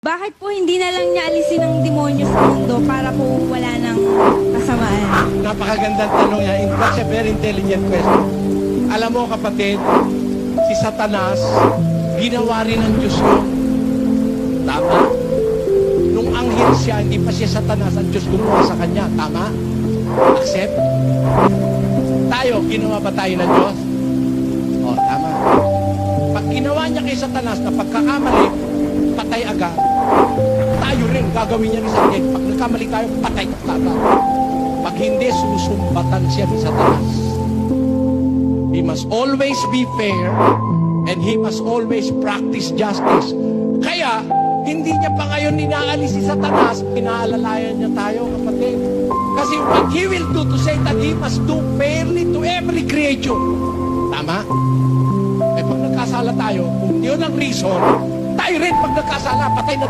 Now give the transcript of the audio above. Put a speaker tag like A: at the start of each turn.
A: Bakit po hindi na lang niya alisin ang demonyo sa mundo para po wala ng kasamaan?
B: Napakagandang tanong yan. That's a very intelligent question. Alam mo kapatid, si Satanas, ginawa rin ng Diyos yun. Tama? Nung anghel siya, hindi pa siya Satanas, ang Diyos gumawa sa kanya. Tama? Accept? Tayo, ginawa ba tayo ng Diyos? O, tama. Pag ginawa niya kay Satanas na pagkakamali, patay agad. Tayo rin, gagawin niya rin sa atin. Pag nagkamali tayo, patay agad. Pag hindi, susumbatan siya ni Satanas. He must always be fair and he must always practice justice. Kaya, hindi niya pa ngayon ninaalis si Satanas, pinaalalayan niya tayo, kapatid. Kasi what he will do to Satan, he must do fairly to every creature. Tama? Eh pag nagkasala tayo, kung yun ang reason, tayo rin pag nagkasala, patay na